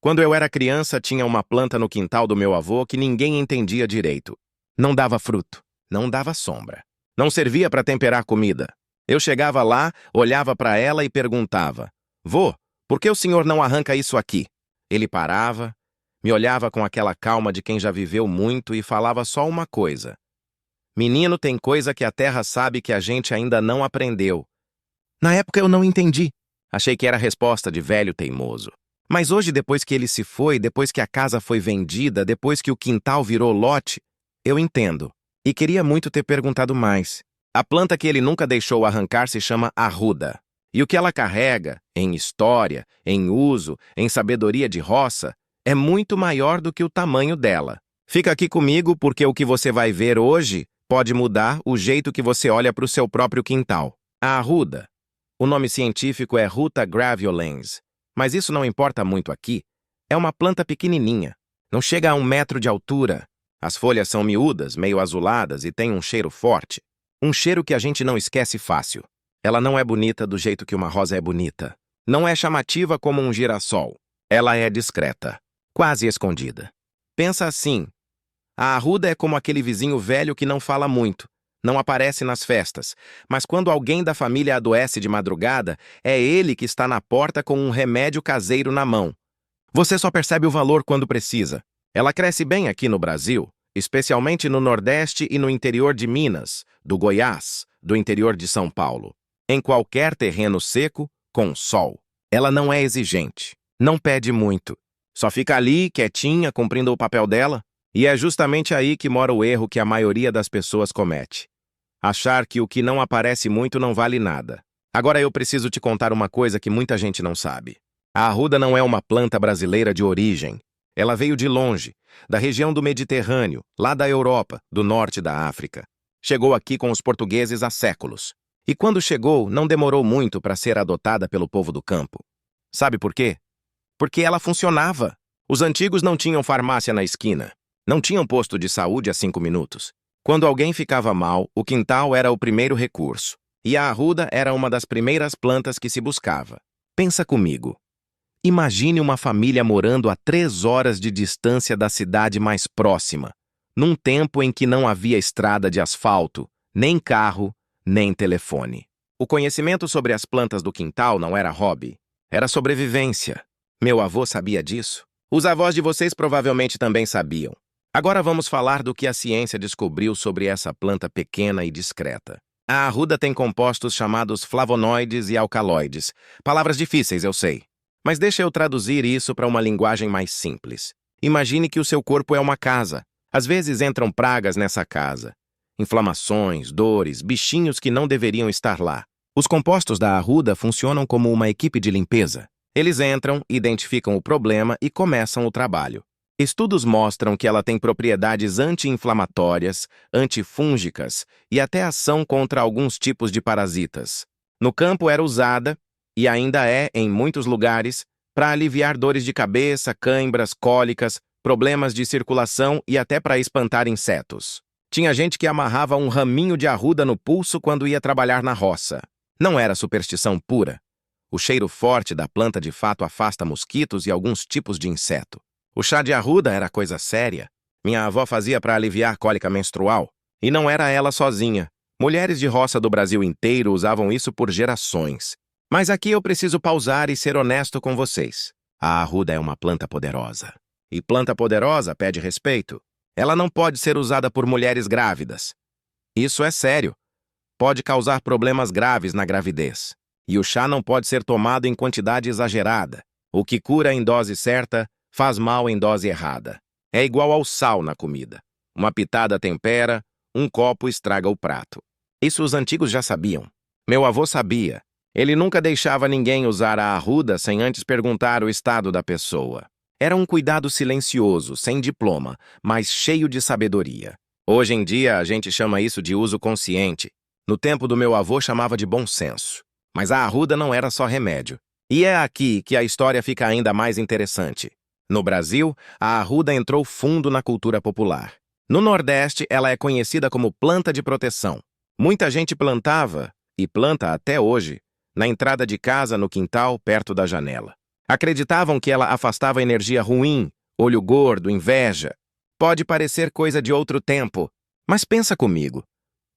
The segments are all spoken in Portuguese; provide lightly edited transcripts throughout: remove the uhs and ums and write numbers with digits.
Quando eu era criança, tinha uma planta no quintal do meu avô que ninguém entendia direito. Não dava fruto, não dava sombra. Não servia para temperar comida. Eu chegava lá, olhava para ela e perguntava: Vô, por que o senhor não arranca isso aqui? Ele parava, me olhava com aquela calma de quem já viveu muito e falava só uma coisa: Menino, tem coisa que a terra sabe que a gente ainda não aprendeu. Na época eu não entendi. Achei que era resposta de velho teimoso. Mas hoje, depois que ele se foi, depois que a casa foi vendida, depois que o quintal virou lote, eu entendo. E queria muito ter perguntado mais. A planta que ele nunca deixou arrancar se chama arruda. E o que ela carrega, em história, em uso, em sabedoria de roça, é muito maior do que o tamanho dela. Fica aqui comigo porque o que você vai ver hoje pode mudar o jeito que você olha para o seu próprio quintal. A arruda. O nome científico é Ruta graveolens. Mas isso não importa muito aqui. É uma planta pequenininha. Não chega a 1 metro de altura. As folhas são miúdas, meio azuladas e tem um cheiro forte. Um cheiro que a gente não esquece fácil. Ela não é bonita do jeito que uma rosa é bonita. Não é chamativa como um girassol. Ela é discreta, quase escondida. Pensa assim. A arruda é como aquele vizinho velho que não fala muito. Não aparece nas festas, mas quando alguém da família adoece de madrugada, é ele que está na porta com um remédio caseiro na mão. Você só percebe o valor quando precisa. Ela cresce bem aqui no Brasil, especialmente no Nordeste e no interior de Minas, do Goiás, do interior de São Paulo. Em qualquer terreno seco, com sol. Ela não é exigente, não pede muito. Só fica ali, quietinha, cumprindo o papel dela. E é justamente aí que mora o erro que a maioria das pessoas comete. Achar que o que não aparece muito não vale nada. Agora eu preciso te contar uma coisa que muita gente não sabe. A arruda não é uma planta brasileira de origem. Ela veio de longe, da região do Mediterrâneo, lá da Europa, do norte da África. Chegou aqui com os portugueses há séculos. E quando chegou, não demorou muito para ser adotada pelo povo do campo. Sabe por quê? Porque ela funcionava. Os antigos não tinham farmácia na esquina. Não tinham posto de saúde a 5 minutos. Quando alguém ficava mal, o quintal era o primeiro recurso. E a arruda era uma das primeiras plantas que se buscava. Pensa comigo. Imagine uma família morando a 3 horas de distância da cidade mais próxima, num tempo em que não havia estrada de asfalto, nem carro, nem telefone. O conhecimento sobre as plantas do quintal não era hobby, era sobrevivência. Meu avô sabia disso. Os avós de vocês provavelmente também sabiam. Agora vamos falar do que a ciência descobriu sobre essa planta pequena e discreta. A arruda tem compostos chamados flavonoides e alcaloides. Palavras difíceis, eu sei. Mas deixa eu traduzir isso para uma linguagem mais simples. Imagine que o seu corpo é uma casa. Às vezes entram pragas nessa casa. Inflamações, dores, bichinhos que não deveriam estar lá. Os compostos da arruda funcionam como uma equipe de limpeza. Eles entram, identificam o problema e começam o trabalho. Estudos mostram que ela tem propriedades anti-inflamatórias, antifúngicas e até ação contra alguns tipos de parasitas. No campo era usada, e ainda é em muitos lugares, para aliviar dores de cabeça, cãibras, cólicas, problemas de circulação e até para espantar insetos. Tinha gente que amarrava um raminho de arruda no pulso quando ia trabalhar na roça. Não era superstição pura. O cheiro forte da planta de fato afasta mosquitos e alguns tipos de inseto. O chá de arruda era coisa séria. Minha avó fazia para aliviar cólica menstrual. E não era ela sozinha. Mulheres de roça do Brasil inteiro usavam isso por gerações. Mas aqui eu preciso pausar e ser honesto com vocês. A arruda é uma planta poderosa. E planta poderosa pede respeito. Ela não pode ser usada por mulheres grávidas. Isso é sério. Pode causar problemas graves na gravidez. E o chá não pode ser tomado em quantidade exagerada. O que cura em dose certa faz mal em dose errada. É igual ao sal na comida. Uma pitada tempera, um copo estraga o prato. Isso os antigos já sabiam. Meu avô sabia. Ele nunca deixava ninguém usar a arruda sem antes perguntar o estado da pessoa. Era um cuidado silencioso, sem diploma, mas cheio de sabedoria. Hoje em dia, a gente chama isso de uso consciente. No tempo do meu avô, chamava de bom senso. Mas a arruda não era só remédio. E é aqui que a história fica ainda mais interessante. No Brasil, a arruda entrou fundo na cultura popular. No Nordeste, ela é conhecida como planta de proteção. Muita gente plantava, e planta até hoje, na entrada de casa, no quintal, perto da janela. Acreditavam que ela afastava energia ruim, olho gordo, inveja. Pode parecer coisa de outro tempo, mas pensa comigo.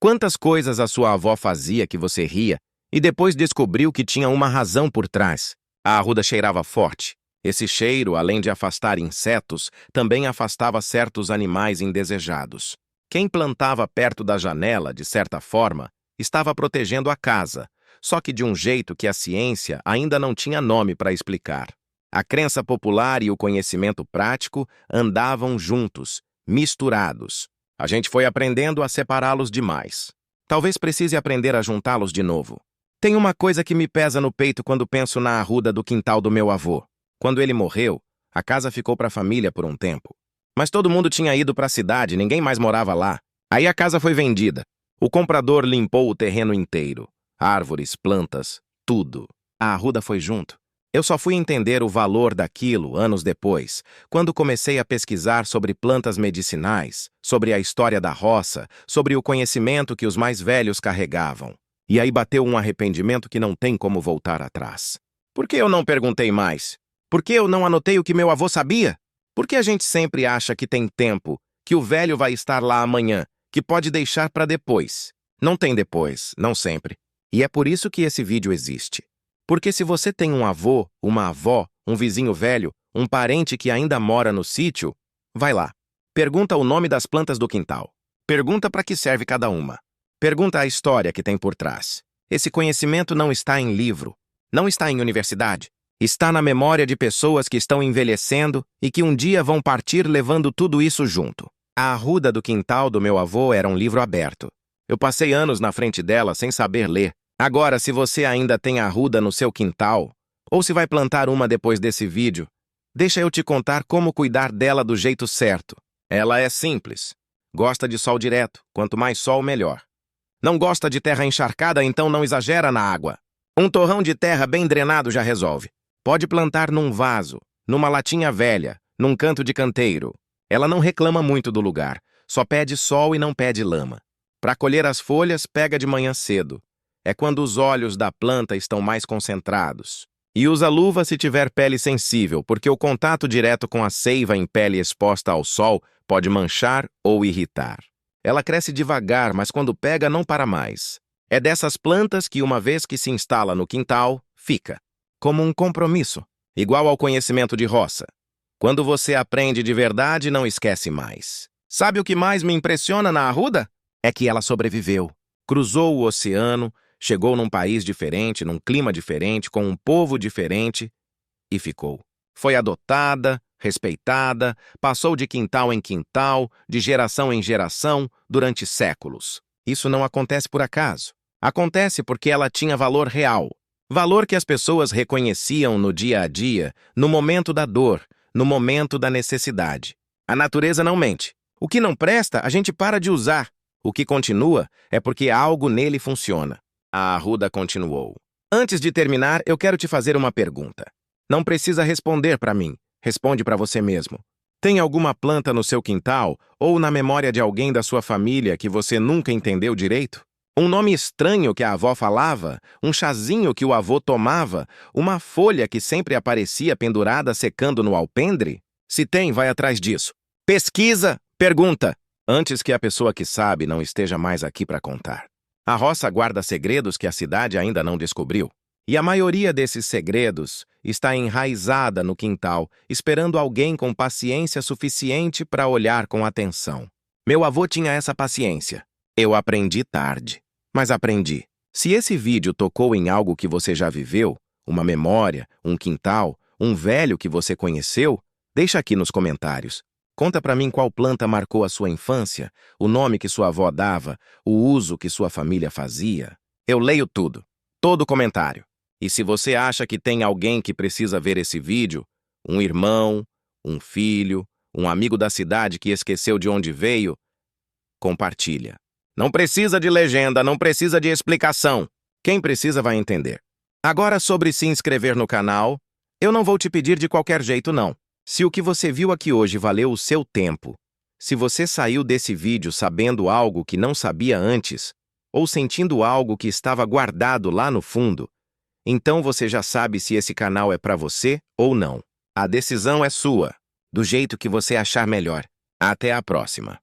Quantas coisas a sua avó fazia que você ria e depois descobriu que tinha uma razão por trás? A arruda cheirava forte. Esse cheiro, além de afastar insetos, também afastava certos animais indesejados. Quem plantava perto da janela, de certa forma, estava protegendo a casa, só que de um jeito que a ciência ainda não tinha nome para explicar. A crença popular e o conhecimento prático andavam juntos, misturados. A gente foi aprendendo a separá-los demais. Talvez precise aprender a juntá-los de novo. Tem uma coisa que me pesa no peito quando penso na arruda do quintal do meu avô. Quando ele morreu, a casa ficou para a família por um tempo. Mas todo mundo tinha ido para a cidade, ninguém mais morava lá. Aí a casa foi vendida. O comprador limpou o terreno inteiro. Árvores, plantas, tudo. A arruda foi junto. Eu só fui entender o valor daquilo anos depois, quando comecei a pesquisar sobre plantas medicinais, sobre a história da roça, sobre o conhecimento que os mais velhos carregavam. E aí bateu um arrependimento que não tem como voltar atrás. Por que eu não perguntei mais? Por que eu não anotei o que meu avô sabia? Por que a gente sempre acha que tem tempo, que o velho vai estar lá amanhã, que pode deixar para depois? Não tem depois, não sempre. E é por isso que esse vídeo existe. Porque se você tem um avô, uma avó, um vizinho velho, um parente que ainda mora no sítio, vai lá. Pergunta o nome das plantas do quintal. Pergunta para que serve cada uma. Pergunta a história que tem por trás. Esse conhecimento não está em livro, não está em universidade. Está na memória de pessoas que estão envelhecendo e que um dia vão partir levando tudo isso junto. A arruda do quintal do meu avô era um livro aberto. Eu passei anos na frente dela sem saber ler. Agora, se você ainda tem arruda no seu quintal, ou se vai plantar uma depois desse vídeo, deixa eu te contar como cuidar dela do jeito certo. Ela é simples. Gosta de sol direto, quanto mais sol, melhor. Não gosta de terra encharcada, então não exagera na água. Um torrão de terra bem drenado já resolve. Pode plantar num vaso, numa latinha velha, num canto de canteiro. Ela não reclama muito do lugar, só pede sol e não pede lama. Para colher as folhas, pega de manhã cedo. É quando os olhos da planta estão mais concentrados. E usa luva se tiver pele sensível, porque o contato direto com a seiva em pele exposta ao sol pode manchar ou irritar. Ela cresce devagar, mas quando pega não para mais. É dessas plantas que, uma vez que se instala no quintal, fica. Como um compromisso, igual ao conhecimento de roça. Quando você aprende de verdade, não esquece mais. Sabe o que mais me impressiona na arruda? É que ela sobreviveu. Cruzou o oceano, chegou num país diferente, num clima diferente, com um povo diferente, e ficou. Foi adotada, respeitada, passou de quintal em quintal, de geração em geração, durante séculos. Isso não acontece por acaso. Acontece porque ela tinha valor real. Valor que as pessoas reconheciam no dia a dia, no momento da dor, no momento da necessidade. A natureza não mente. O que não presta, a gente para de usar. O que continua é porque algo nele funciona. A arruda continuou. Antes de terminar, eu quero te fazer uma pergunta. Não precisa responder para mim. Responde para você mesmo. Tem alguma planta no seu quintal ou na memória de alguém da sua família que você nunca entendeu direito? Um nome estranho que a avó falava, um chazinho que o avô tomava, uma folha que sempre aparecia pendurada secando no alpendre? Se tem, vai atrás disso. Pesquisa, pergunta, antes que a pessoa que sabe não esteja mais aqui para contar. A roça guarda segredos que a cidade ainda não descobriu. E a maioria desses segredos está enraizada no quintal, esperando alguém com paciência suficiente para olhar com atenção. Meu avô tinha essa paciência. Eu aprendi tarde, mas aprendi. Se esse vídeo tocou em algo que você já viveu, uma memória, um quintal, um velho que você conheceu, deixa aqui nos comentários. Conta pra mim qual planta marcou a sua infância, o nome que sua avó dava, o uso que sua família fazia. Eu leio tudo, todo comentário. E se você acha que tem alguém que precisa ver esse vídeo, um irmão, um filho, um amigo da cidade que esqueceu de onde veio, compartilha. Não precisa de legenda, não precisa de explicação. Quem precisa vai entender. Agora, sobre se inscrever no canal, eu não vou te pedir de qualquer jeito, não. Se o que você viu aqui hoje valeu o seu tempo, se você saiu desse vídeo sabendo algo que não sabia antes, ou sentindo algo que estava guardado lá no fundo, Então você já sabe se esse canal é para você ou não. A decisão é sua, do jeito que você achar melhor. Até a próxima.